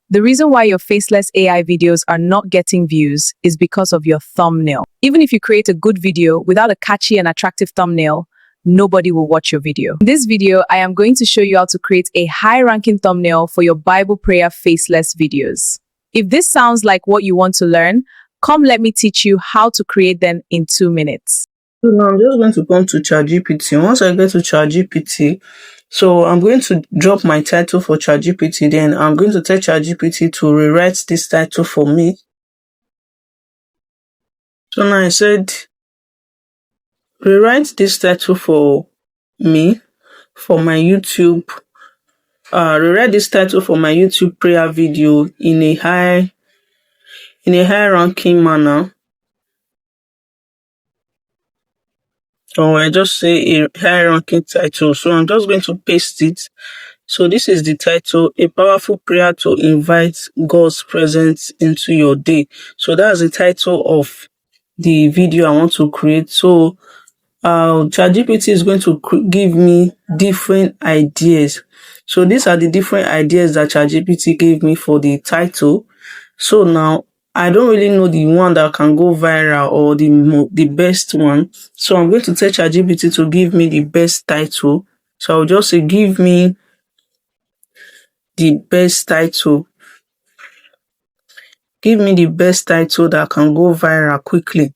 The reason why your faceless AI videos are not getting views is because of your thumbnail. Even if you create a good video without a catchy and attractive thumbnail, nobody will watch your video. In this video, I am going to show you how to create a high-ranking thumbnail for your Bible prayer faceless videos. If this sounds like what you want to learn, come let me teach you how to create them in 2 minutes. So now I'm just going to come to ChatGPT. Once I get to ChatGPT, so I'm going to drop my title for ChatGPT. Then I'm going to tell ChatGPT to rewrite this title for me. So now I said, rewrite this title for me for my YouTube. Rewrite this title for my YouTube prayer video in a high ranking manner. Or I just say a high ranking title. So I'm just going to paste it. So this is the title, A Powerful Prayer to Invite God's Presence into Your Day. So that's the title of the video I want to create. So ChatGPT is going to give me different ideas. So these are the different ideas that ChatGPT gave me for the title. So now I don't really know the one that can go viral or the best one. So I'm going to tell ChatGPT to give me the best title. So I'll just say, give me the best title. Give me the best title that can go viral quickly.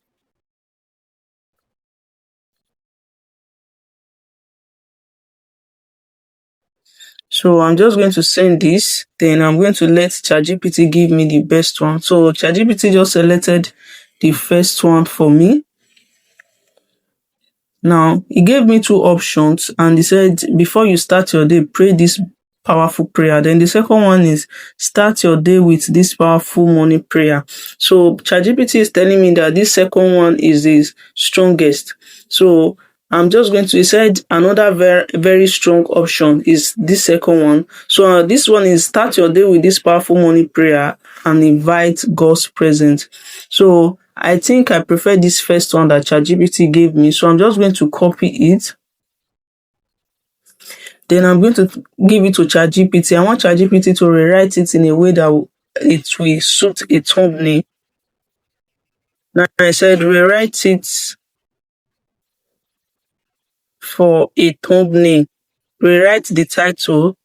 So I'm just going to send this. Then I'm going to let ChatGPT give me the best one. So ChatGPT just selected the first one for me. Now, he gave me two options and he said, before you start your day, pray this powerful prayer. Then the second one is start your day with this powerful morning prayer. So ChatGPT is telling me that this second one is the strongest. So I'm just going to, he said another very, very strong option is this second one. So this one is start your day with this powerful morning prayer and invite God's presence. So I think I prefer this first one that ChatGPT gave me. So I'm just going to copy it. Then I'm going to give it to ChatGPT. I want ChatGPT to rewrite it in a way that it will suit a thumbnail. Now I said rewrite it for a thumbnail. Rewrite the title.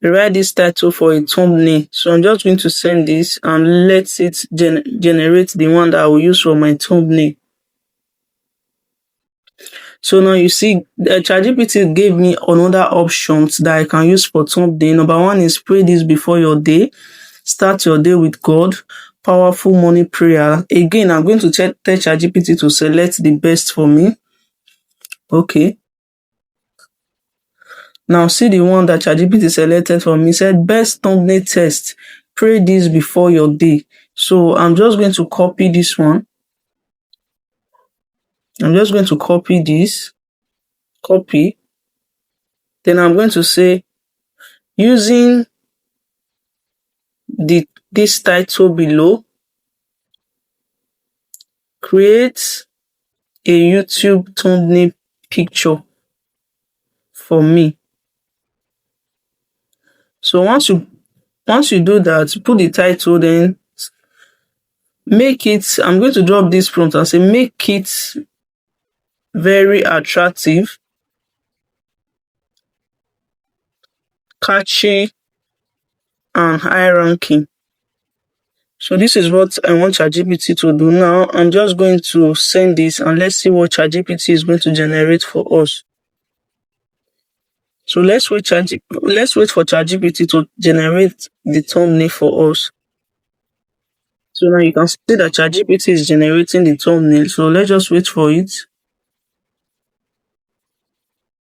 Rewrite this title for a thumbnail. So I'm just going to send this and let it generate the one that I will use for my thumbnail. So now you see, ChatGPT gave me another options that I can use for thumbnail. Number one is pray this before your day. Start your day with God. Powerful morning prayer. Again, I'm going to tell ChatGPT to select the best for me. Okay. Now see the one that ChatGPT selected for me. Said best thumbnail test. Pray this before your day. So I'm just going to copy this one. I'm just going to copy this. Copy. Then I'm going to say, using this title below, create a YouTube thumbnail picture for me. So once you do that, put the title, then make it, I'm going to drop this prompt and say make it very attractive, catchy, and high ranking. So this is what I want ChatGPT to do now. I'm just going to send this and let's see what ChatGPT is going to generate for us. So let's wait for ChatGPT to generate the thumbnail for us. So now you can see that ChatGPT is generating the thumbnail. So let's just wait for it.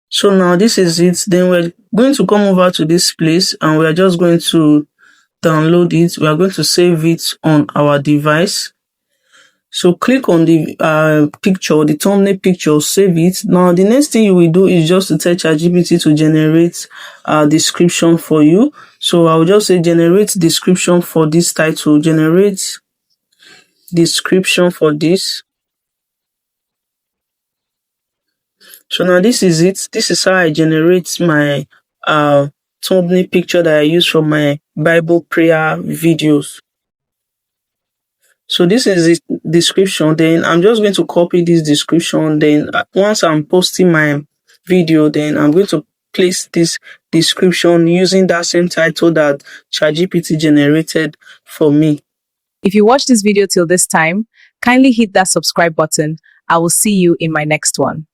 So now this is it. Then we're going to come over to this place and we're just going to download it. We are going to save it on our device. So click on the picture, the thumbnail picture, save it. Now the next thing you will do is just to tell ChatGPT to generate a description for you. So I will just say generate description for this title, generate description for this. So now this is it. This is how I generate my thumbnail picture that I use for my Bible prayer videos. So this is the description. Then I'm just going to copy this description. Then once I'm posting my video, then I'm going to place this description using that same title that ChatGPT generated for me. If you watched this video till this time, kindly hit that subscribe button. I will see you in my next one.